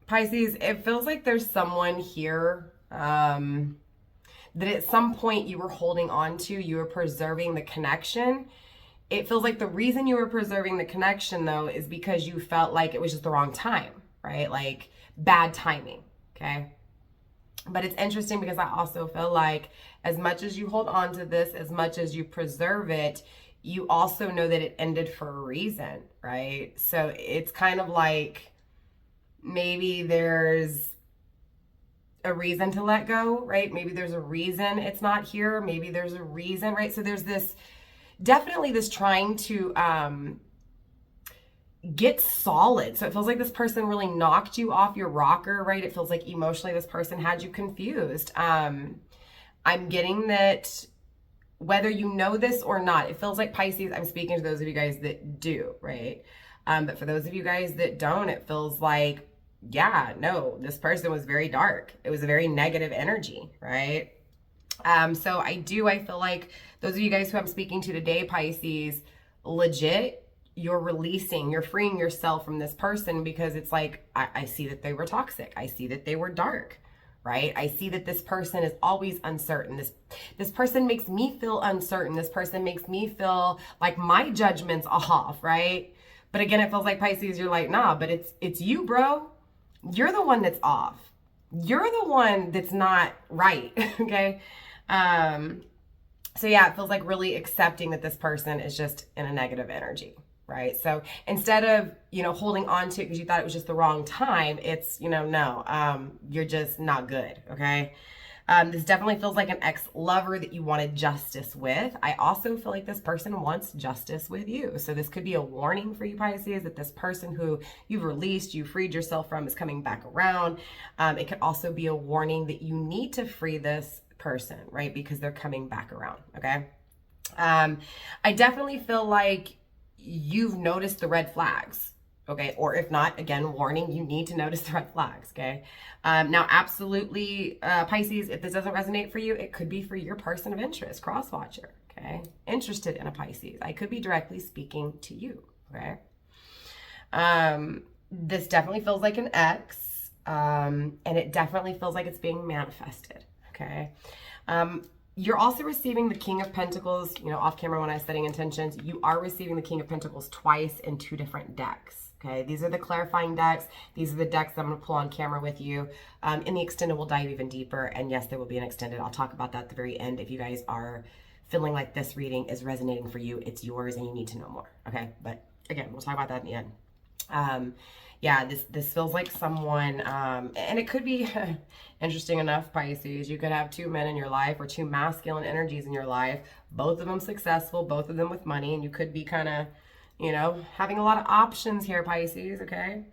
Pisces, it feels like there's someone here that at some point you were holding on to, you were preserving the connection. It feels like the reason you were preserving the connection, though, is because you felt like it was just the wrong time, right? Like bad timing, okay? But it's interesting because I also feel like as much as you hold on to this, as much as you preserve it, you also know that it ended for a reason, right? So it's kind of like maybe there's a reason to let go, right? Maybe there's a reason it's not here. Maybe there's a reason, right? So there's this, definitely this trying to get solid. So it feels like this person really knocked you off your rocker, right? It feels like emotionally this person had you confused. I'm getting that whether you know this or not, it feels like Pisces, I'm speaking to those of you guys that do, right? But for those of you guys that don't, it feels like, yeah, no, this person was very dark. It was a very negative energy, right? So I feel like those of you guys who I'm speaking to today, Pisces, legit, you're releasing, you're freeing yourself from this person because it's like, I see that they were toxic. I see that they were dark, right? I see that this person is always uncertain. This person makes me feel uncertain. This person makes me feel like my judgment's off, right? But again, it feels like Pisces, you're like, nah, but it's you, bro. You're the one that's off. You're the one that's not right, okay? So yeah, it feels like really accepting that this person is just in a negative energy, right? So instead of, holding on to it because you thought it was just the wrong time, it's, no, you're just not good, okay? This definitely feels like an ex-lover that you wanted justice with. I also feel like this person wants justice with you. So this could be a warning for you, Pisces, that this person who you've released, you freed yourself from is coming back around. It could also be a warning that you need to free this person, right? Because they're coming back around, okay? I definitely feel like you've noticed the red flags. Okay, or if not, again, warning, you need to notice the red flags, okay? Now, absolutely, Pisces, if this doesn't resonate for you, it could be for your person of interest, cross-watcher, okay? Interested in a Pisces. I could be directly speaking to you, okay? This definitely feels like an ex, and it definitely feels like it's being manifested, okay? You're also receiving the King of Pentacles, off camera when I was setting intentions, you are receiving the King of Pentacles twice in 2 different decks. Okay, these are the clarifying decks. These are the decks that I'm going to pull on camera with you. In the extended, we'll dive even deeper. And yes, there will be an extended. I'll talk about that at the very end. If you guys are feeling like this reading is resonating for you, it's yours and you need to know more. Okay, but again, we'll talk about that in the end. Yeah, this feels like someone, and it could be interesting enough, Pisces. You could have 2 men in your life or 2 masculine energies in your life, both of them successful, both of them with money, and you could be kind of, having a lot of options here, Pisces, okay?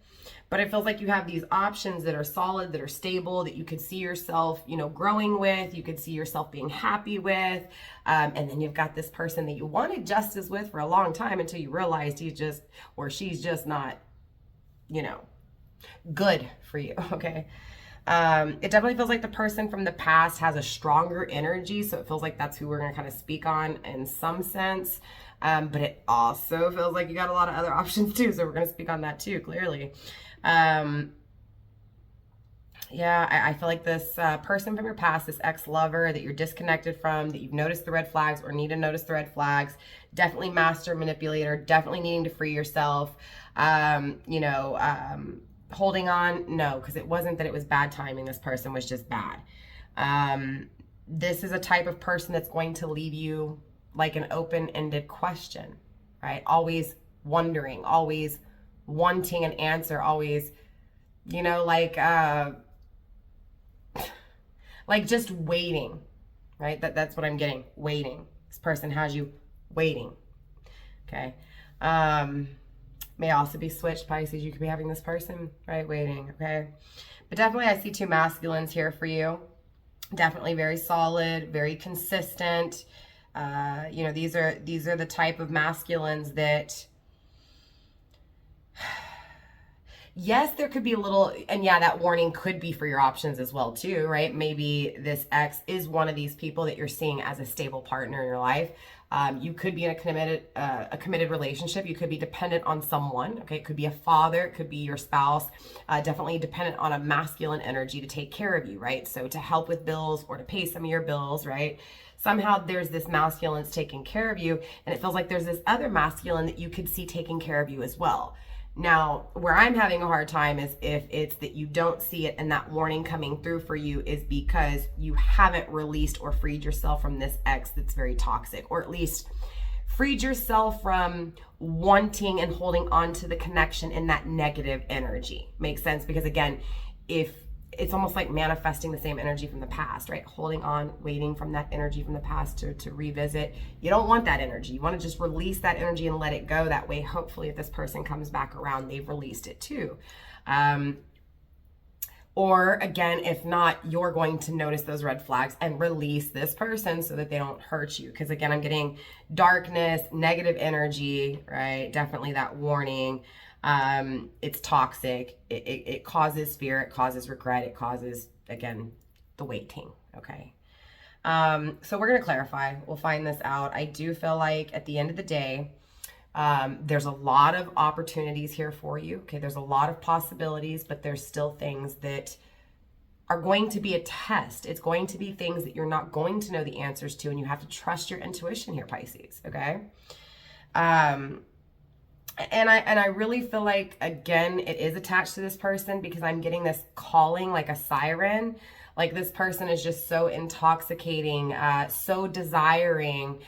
But it feels like you have these options that are solid, that are stable, that you could see yourself, growing with, you could see yourself being happy with, and then you've got this person that you wanted justice with for a long time until you realized he's just, or she's just not, good for you, okay? It definitely feels like the person from the past has a stronger energy, so it feels like that's who we're going to kind of speak on in some sense, but it also feels like you got a lot of other options too, so we're going to speak on that too, clearly. Yeah, I feel like this person from your past, this ex-lover that you're disconnected from, that you've noticed the red flags or need to notice the red flags, definitely master manipulator, definitely needing to free yourself, holding on, no, because it wasn't that it was bad timing. This person was just bad. This is a type of person that's going to leave you like an open-ended question, right? Always wondering, always wanting an answer, always, like just waiting, right? That's what I'm getting, waiting. This person has you waiting, okay? May also be switched, Pisces. You could be having this person, right, waiting, okay? But definitely I see 2 masculines here for you. Definitely very solid, very consistent. These are the type of masculines that, yes, there could be a little, and yeah, that warning could be for your options as well too, right? Maybe this ex is one of these people that you're seeing as a stable partner in your life. You could be in a committed relationship. You could be dependent on someone. Okay, it could be a father, it could be your spouse. Definitely dependent on a masculine energy to take care of you, right? So to help with bills or to pay some of your bills, right? Somehow there's this masculine that's taking care of you, and it feels like there's this other masculine that you could see taking care of you as well. Now, where I'm having a hard time is if it's that you don't see it and that warning coming through for you is because you haven't released or freed yourself from this ex that's very toxic, or at least freed yourself from wanting and holding on to the connection in that negative energy. Makes sense? Because again, if it's almost like manifesting the same energy from the past, right? Holding on, waiting from that energy from the past to revisit. You don't want that energy. You want to just release that energy and let it go. That way, hopefully, if this person comes back around, they've released it too. Or again, if not, you're going to notice those red flags and release this person so that they don't hurt you. Because again, I'm getting darkness, negative energy, right? Definitely that warning. It's toxic. It causes fear. It causes regret. It causes, again, the waiting. Okay. So we're going to clarify. We'll find this out. I do feel like at the end of the day, there's a lot of opportunities here for you. Okay. There's a lot of possibilities, but there's still things that are going to be a test. It's going to be things that you're not going to know the answers to, and you have to trust your intuition here, Pisces. Okay. And I really feel like, again, it is attached to this person because I'm getting this calling like a siren. Like this person is just so intoxicating, so desiring,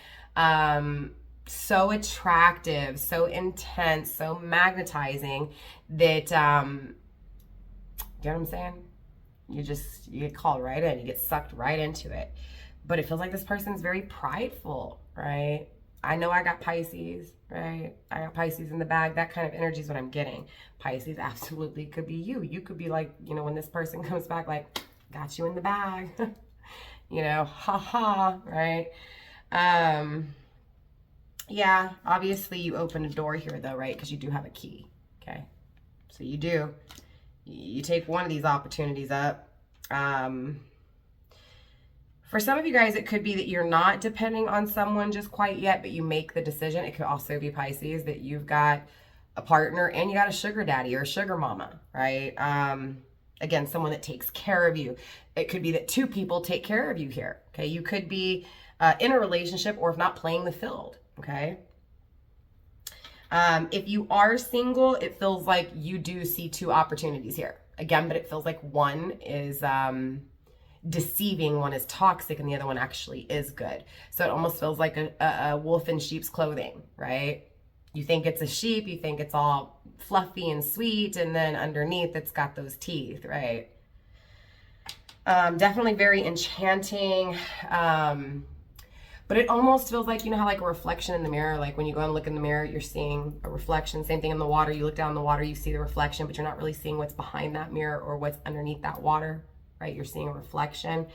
so attractive, so intense, so magnetizing that, you know what I'm saying? You get called right in, you get sucked right into it. But it feels like this person's very prideful, right? I know I got Pisces, right? I got Pisces in the bag. That kind of energy is what I'm getting. Pisces absolutely could be you. You could be like, you know, when this person comes back, like, got you in the bag, you know, ha ha, right? Yeah, obviously you open a door here though, right? Because you do have a key, okay? So you do. You take one of these opportunities up. For some of you guys, it could be that you're not depending on someone just quite yet, but you make the decision. It could also be, Pisces, that you've got a partner and you got a sugar daddy or a sugar mama, right? Again, someone that takes care of you. It could be that two people take care of you here, okay? You could be in a relationship, or if not, playing the field, okay? If you are single, it feels like you do see two opportunities here. Again, but it feels like one is deceiving, one is toxic, and the other one actually is good. So it almost feels like a wolf in sheep's clothing, right? You think it's a sheep, you think it's all fluffy and sweet, and then underneath it's got those teeth, right? Definitely very enchanting. But it almost feels like, you know how like a reflection in the mirror, like when you go and look in the mirror, you're seeing a reflection. Same thing in the water. You look down in the water, you see the reflection, but you're not really seeing what's behind that mirror or what's underneath that water, right? You're seeing a reflection.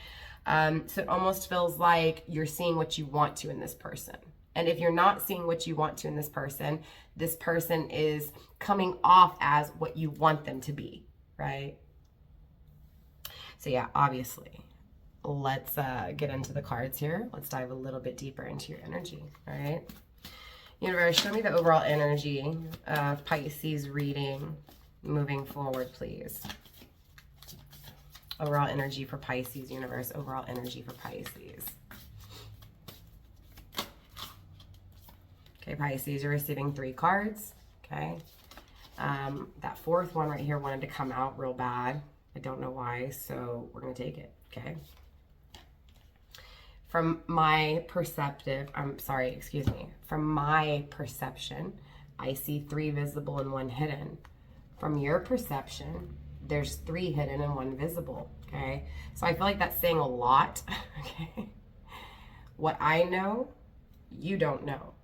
So it almost feels like you're seeing what you want to in this person. And if you're not seeing what you want to in this person is coming off as what you want them to be, right? So yeah, obviously. Let's get into the cards here. Let's dive a little bit deeper into your energy, all right? Universe, show me the overall energy of Pisces reading moving forward, please. Overall energy for Pisces, universe. Overall energy for Pisces. Okay, Pisces, you're receiving 3 cards, okay? That 4th one right here wanted to come out real bad. I don't know why, so we're going to take it, okay? From my perception, I see 3 visible and 1 hidden. From your perception, there's 3 hidden and 1 visible, okay? So I feel like that's saying a lot, okay? What I know, you don't know.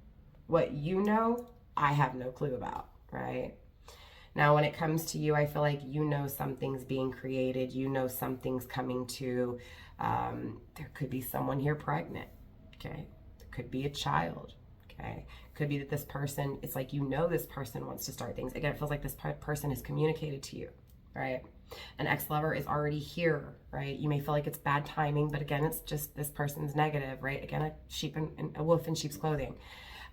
What you know, I have no clue about, right? Now, when it comes to you, I feel like you know something's being created. You know something's coming to, there could be someone here pregnant, okay? There could be a child, okay? Could be that this person, it's like you know this person wants to start things. Again, it feels like this person has communicated to you, right? An ex-lover is already here, right? You may feel like it's bad timing, but again, it's just this person's negative, right? Again, a wolf in sheep's clothing.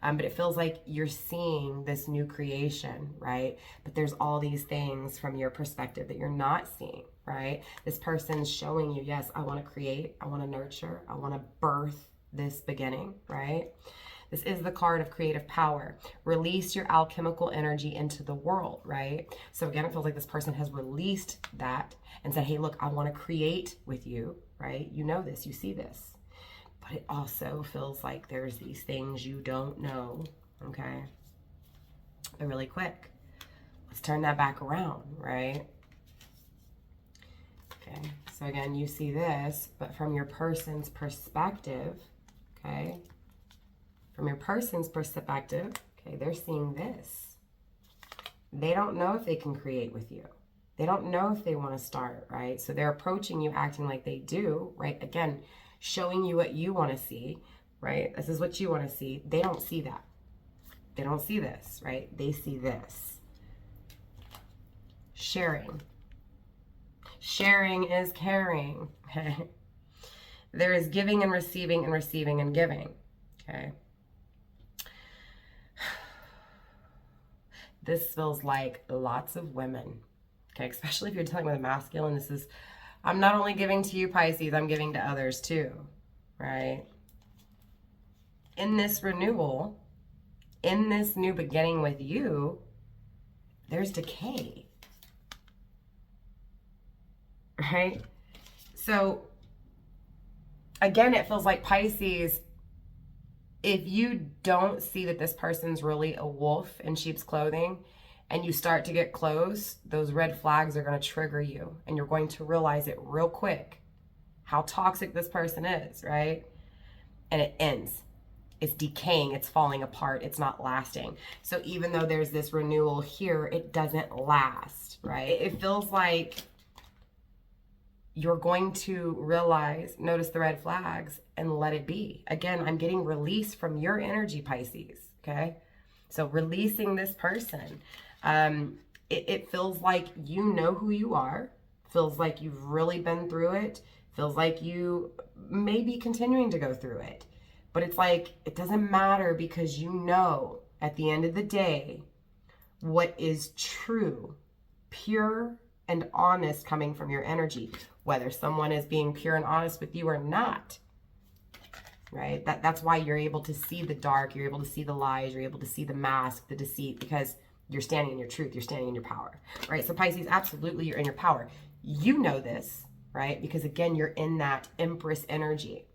But it feels like you're seeing this new creation, right? But there's all these things from your perspective that you're not seeing, right? This person's showing you, yes, I want to create, I want to nurture, I want to birth this beginning, right? This is the card of creative power. Release your alchemical energy into the world, right? So again, it feels like this person has released that and said, hey, look, I want to create with you, right? You know this, you see this. But it also feels like there's these things you don't know, okay? But really quick, let's turn that back around, right? Okay, so again, you see this, but from your person's perspective, okay? From your person's perspective, okay, they're seeing this. They don't know if they can create with you. They don't know if they want to start, right? So they're approaching you acting like they do, right? Again, showing you what you want to see, right? This is what you want to see. They don't see that. They don't see this, right? They see this. Sharing. Sharing is caring, okay? There is giving and receiving and receiving and giving, okay? This feels like lots of women, okay? Especially if you're dealing with a masculine. This is, I'm not only giving to you, Pisces, I'm giving to others too, right? In this renewal, in this new beginning with you, there's decay, right? So again, it feels like Pisces, if you don't see that this person's really a wolf in sheep's clothing, and you start to get close, those red flags are going to trigger you, and you're going to realize it real quick how toxic this person is, right? And it ends. It's decaying, it's falling apart, it's not lasting. So even though there's this renewal here, it doesn't last, right? It feels like you're going to realize, notice the red flags, and let it be. Again, I'm getting release from your energy, Pisces, okay? So releasing this person. It feels like you know who you are, feels like you've really been through it, feels like you may be continuing to go through it. But it's like, it doesn't matter, because you know at the end of the day what is true, pure and honest coming from your energy, whether someone is being pure and honest with you or not, right? That's why you're able to see the dark, you're able to see the lies, you're able to see the mask, the deceit, because you're standing in your truth, you're standing in your power, right? So Pisces, absolutely, you're in your power. You know this, right? Because again, you're in that Empress energy.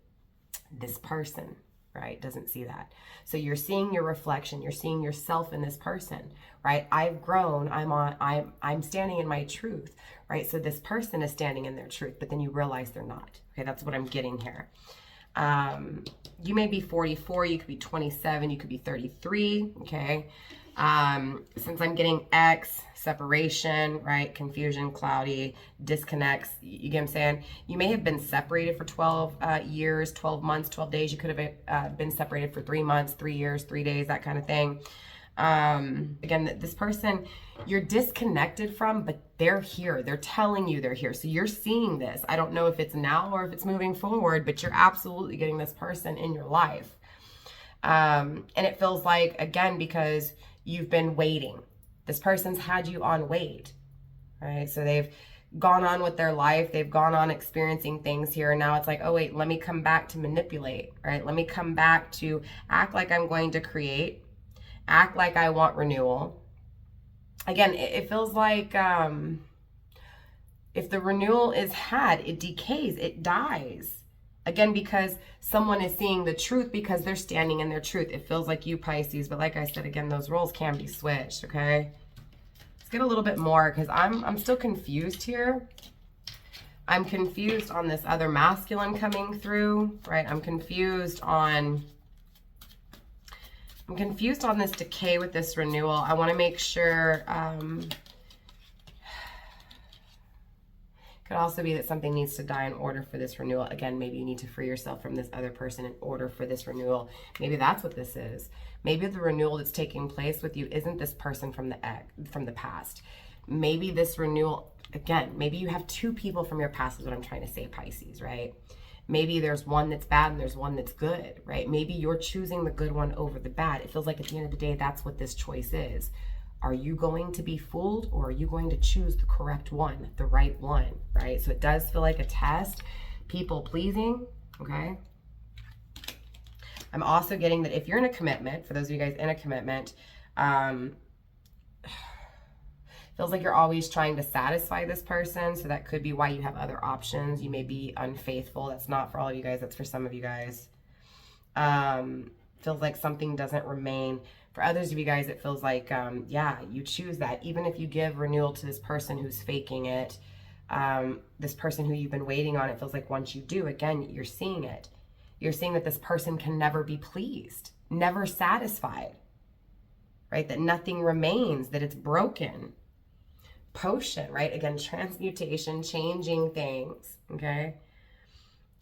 This person, right, doesn't see that. So you're seeing your reflection, you're seeing yourself in this person, right? I've grown, I'm standing in my truth, right? So this person is standing in their truth, but then you realize they're not. Okay, that's what I'm getting here. You may be 44, you could be 27, you could be 33, okay? Since I'm getting X, separation, right? Confusion, cloudy, disconnects, you get what I'm saying? You may have been separated for 12 years, 12 months, 12 days. You could have been separated for 3 months, 3 years, 3 days, that kind of thing. Again, this person you're disconnected from, but they're here. They're telling you they're here. So you're seeing this. I don't know if it's now or if it's moving forward, but you're absolutely getting this person in your life. And it feels like, again, because you've been waiting. This person's had you on wait, right? So they've gone on with their life. They've gone on experiencing things here. And now it's like, oh, wait, let me come back to manipulate, right? Let me come back to act like I'm going to create, act like I want renewal. Again, it feels like if the renewal is had, it decays, it dies. Again, because someone is seeing the truth, because they're standing in their truth. It feels like you, Pisces, but like I said, again, those roles can be switched, okay? Let's get a little bit more, because I'm still confused here. I'm confused on this other masculine coming through, right? I'm confused on this decay with this renewal. I want to make sure, could also be that something needs to die in order for this renewal. Again, maybe you need to free yourself from this other person in order for this renewal. Maybe that's what this is. Maybe the renewal that's taking place with you isn't this person from the past. Maybe this renewal, again, maybe you have two people from your past is what I'm trying to say, Pisces, right? Maybe there's one that's bad and there's one that's good, right? Maybe you're choosing the good one over the bad. It feels like at the end of the day, that's what this choice is. Are you going to be fooled, or are you going to choose the correct one, the right one, right? So it does feel like a test, people pleasing, okay? I'm also getting that if you're in a commitment, for those of you guys in a commitment, feels like you're always trying to satisfy this person. So that could be why you have other options. You may be unfaithful. That's not for all of you guys. That's for some of you guys. Feels like something doesn't remain. For others of you guys, it feels like, yeah, you choose that. Even if you give renewal to this person who's faking it, this person who you've been waiting on, it feels like once you do, again, you're seeing it. You're seeing that this person can never be pleased, never satisfied, right? That nothing remains, that it's broken. Potion, right? Again, transmutation, changing things, okay?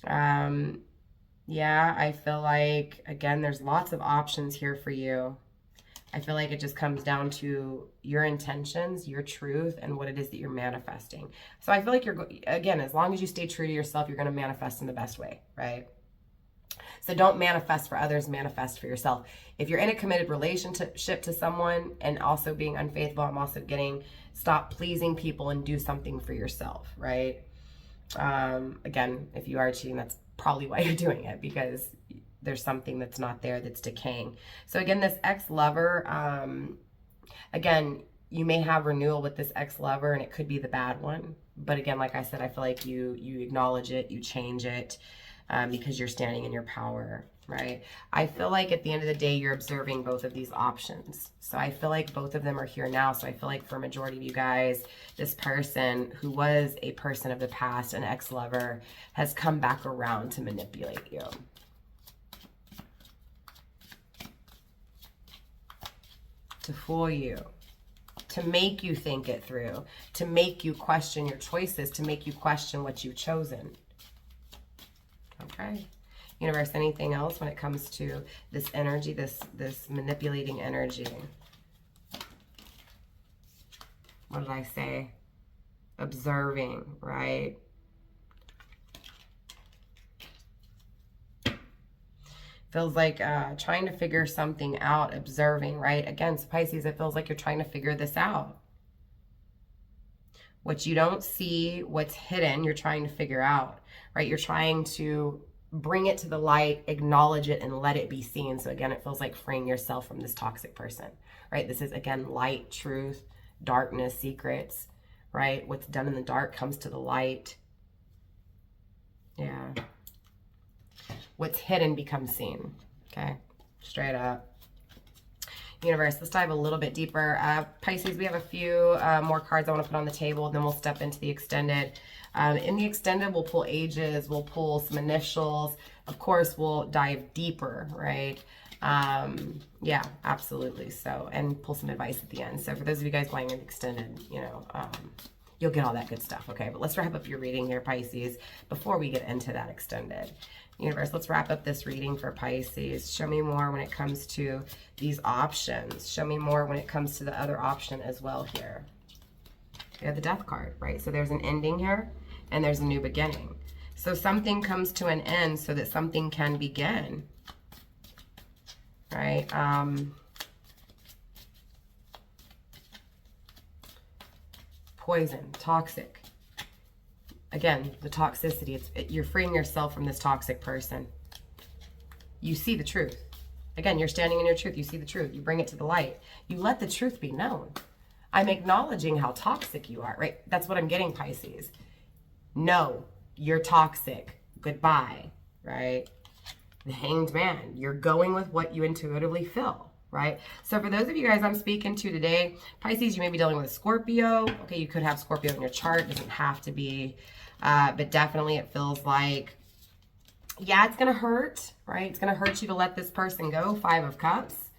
Yeah, I feel like, again, there's lots of options here for you. I feel like it just comes down to your intentions, your truth, and what it is that you're manifesting. So I feel like again, as long as you stay true to yourself, you're going to manifest in the best way, right? So don't manifest for others, manifest for yourself. If you're in a committed relationship to someone and also being unfaithful, I'm also getting stop pleasing people and do something for yourself, right? Again, if you are cheating, that's probably why you're doing it, because there's something that's not there that's decaying. So again, this ex-lover, again, you may have renewal with this ex-lover and it could be the bad one. But again, like I said, I feel like you acknowledge it, you change it, because you're standing in your power, right? I feel like at the end of the day, you're observing both of these options. So I feel like both of them are here now. So I feel like for a majority of you guys, this person who was a person of the past, an ex-lover, has come back around to manipulate you. To fool you. To make you think it through. To make you question your choices. To make you question what you've chosen. Okay. Universe, anything else when it comes to this energy, this manipulating energy? What did I say? Observing, right? Feels like trying to figure something out, observing, right? Again, so Pisces, it feels like you're trying to figure this out. What you don't see, what's hidden, you're trying to figure out, right? You're trying to bring it to the light, acknowledge it, and let it be seen. So again, it feels like freeing yourself from this toxic person, right? This is, again, light, truth, darkness, secrets, right? What's done in the dark comes to the light. Yeah. What's hidden becomes seen, okay? Straight up. Universe, let's dive a little bit deeper. Pisces, we have a few more cards I want to put on the table, then we'll step into the extended. In the extended, we'll pull ages, we'll pull some initials. Of course, we'll dive deeper, right? Yeah, absolutely. So, and pull some advice at the end. So for those of you guys going in the extended, you know, you'll get all that good stuff, okay? But let's wrap up your reading here, Pisces, before we get into that extended. Universe, let's wrap up this reading for Pisces. Show me more when it comes to these options. Show me more when it comes to the other option as well here. We have the Death card, right? So there's an ending here and there's a new beginning. So something comes to an end so that something can begin, right? Poison, toxic. Again, the toxicity, you're freeing yourself from this toxic person. You see the truth. Again, you're standing in your truth. You see the truth. You bring it to the light. You let the truth be known. I'm acknowledging how toxic you are, right? That's what I'm getting, Pisces. No, you're toxic. Goodbye, right? The Hanged Man. You're going with what you intuitively feel, right? So for those of you guys I'm speaking to today, Pisces, you may be dealing with a Scorpio. Okay, you could have Scorpio in your chart. It doesn't have to be. But definitely it feels like, yeah, it's going to hurt, right? It's going to hurt you to let this person go. 5 of Cups.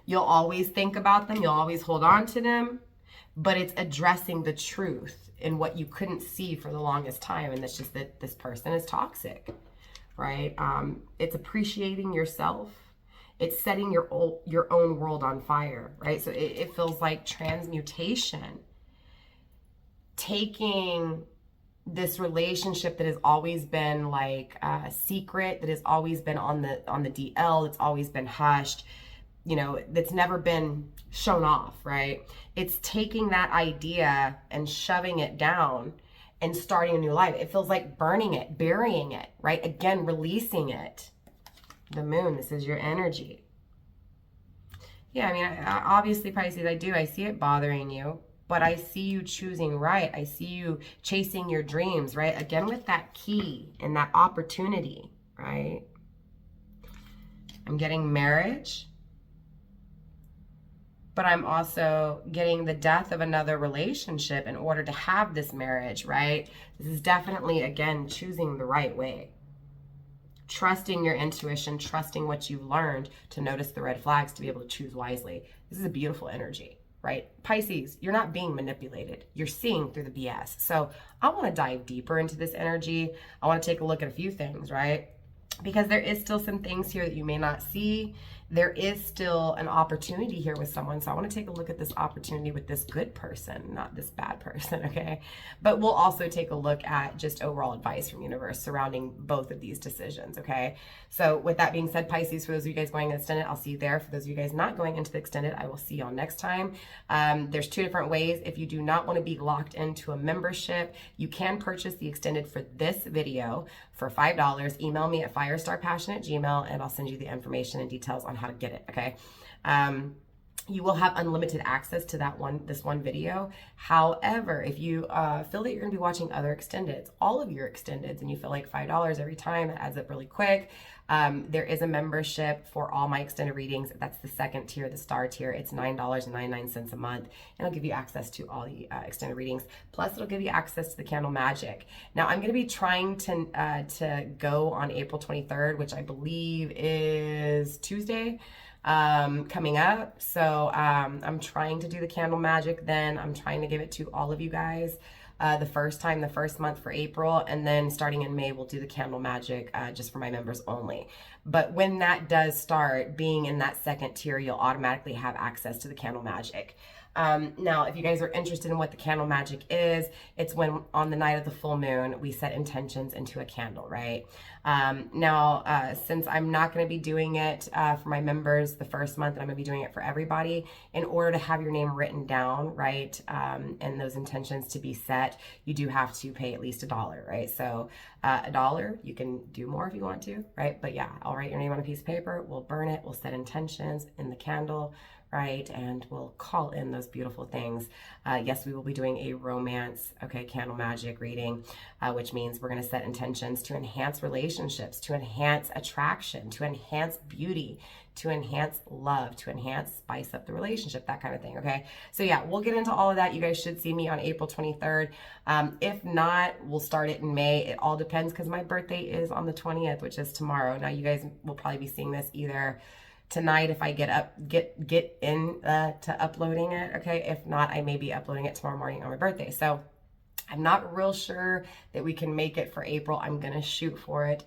You'll always think about them. You'll always hold on to them. But it's addressing the truth in what you couldn't see for the longest time. And that's just that this person is toxic, right? It's appreciating yourself. It's setting your own world on fire, right? So it feels like transmutation. taking this relationship that has always been like a secret, that has always been on the DL, that's always been hushed, you know, that's never been shown off, right? It's taking that idea and shoving it down and starting a new life. It feels like burning it, burying it, right? Again, releasing it. The moon, this is your energy. Yeah, I mean, obviously, Pisces, I see it bothering you, but I see you choosing right. I see you chasing your dreams, right? Again, with that key and that opportunity, right? I'm getting marriage, but I'm also getting the death of another relationship in order to have this marriage, right? This is definitely, again, choosing the right way. Trusting your intuition, trusting what you've learned to notice the red flags, to be able to choose wisely. This is a beautiful energy, right? Pisces, you're not being manipulated. You're seeing through the BS. So I want to dive deeper into this energy. I want to take a look at a few things, right? Because there is still some things here that you may not see. There is still an opportunity here with someone. So I want to take a look at this opportunity with this good person, not this bad person, okay? But we'll also take a look at just overall advice from universe surrounding both of these decisions, okay? So with that being said, Pisces, for those of you guys going extended, I'll see you there. For those of you guys not going into the extended, I will see y'all next time. There's two different ways. If you do not want to be locked into a membership, you can purchase the extended for this video for $5. Email me at firestarpassion@gmail.com and I'll send you the information and details on how to get it, okay? You will have unlimited access to this one video. However, if you feel that you're gonna be watching other extendeds, all of your extendeds, and you feel like $5 every time, it adds up really quick. There is a membership for all my extended readings. That's the second tier, the star tier. It's $9.99 a month, and it'll give you access to all the extended readings. Plus, it'll give you access to the candle magic. Now, I'm going to be trying to go on April 23rd, which I believe is Tuesday, coming up. So I'm trying to do the candle magic then. I'm trying to give it to all of you guys. The first month for April, and then starting in May, we'll do the candle magic just for my members only. But when that does start, being in that second tier, you'll automatically have access to the candle magic. Now, if you guys are interested in what the candle magic is, it's when on the night of the full moon, we set intentions into a candle, right? Now, since I'm not going to be doing it for my members the first month, and I'm going to be doing it for everybody, in order to have your name written down, right, and those intentions to be set, you do have to pay at least $1, right? So $1, you can do more if you want to, right? But yeah, I'll write your name on a piece of paper, we'll burn it, we'll set intentions in the candle, right? And we'll call in those beautiful things. Yes, we will be doing a romance, okay, candle magic reading, which means we're going to set intentions to enhance relationships, to enhance attraction, to enhance beauty, to enhance love, to enhance, spice up the relationship, that kind of thing, okay? So yeah, we'll get into all of that. You guys should see me on April 23rd. If not, we'll start it in May. It all depends because my birthday is on the 20th, which is tomorrow. Now you guys will probably be seeing this either tonight if I get to uploading it, okay? If not, I may be uploading it tomorrow morning on my birthday. So I'm not real sure that we can make it for April. I'm gonna shoot for it.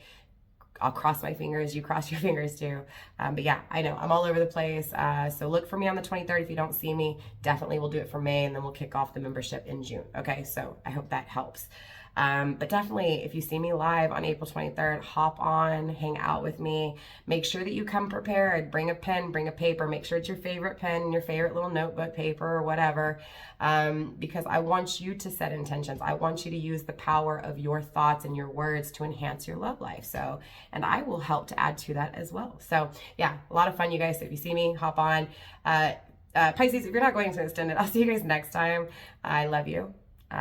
I'll cross my fingers, you cross your fingers too. But yeah, I know, I'm all over the place. So look for me on the 23rd. If you don't see me, definitely we'll do it for May, and then we'll kick off the membership in June, okay? So I hope that helps. But definitely, if you see me live on April 23rd, hop on, hang out with me. Make sure that you come prepared. Bring a pen, bring a paper. Make sure it's your favorite pen, your favorite little notebook, paper, or whatever, because I want you to set intentions. I want you to use the power of your thoughts and your words to enhance your love life. So, and I will help to add to that as well. So yeah, a lot of fun, you guys. So if you see me, hop on. Pisces, if you're not going to extend it, I'll see you guys next time. I love you.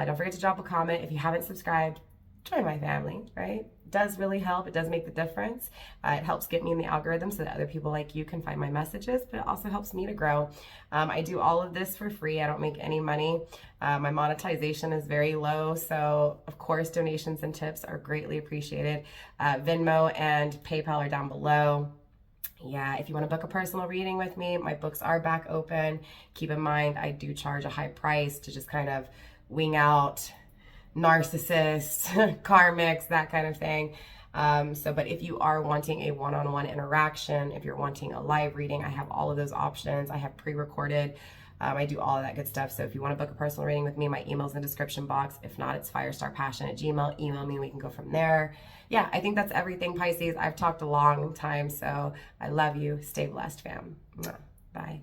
Don't forget to drop a comment. If you haven't subscribed, join my family, right? It does really help. It does make the difference. It helps get me in the algorithm so that other people like you can find my messages, but it also helps me to grow. I do all of this for free. I don't make any money. My monetization is very low, so of course donations and tips are greatly appreciated. Venmo and PayPal are down below. Yeah, if you want to book a personal reading with me, my books are back open. Keep in mind, I do charge a high price to just kind of wing out narcissists, karmics, that kind of thing. But if you are wanting a one-on-one interaction, if you're wanting a live reading, I have all of those options. I have pre-recorded I do all of that good stuff. So if you want to book a personal reading with me, my email's in the description box. If not, it's firestarpassion@gmail. Email me and we can go from there. Yeah, I think that's everything, Pisces. I've talked a long time, so I love you. Stay blessed, fam. Bye.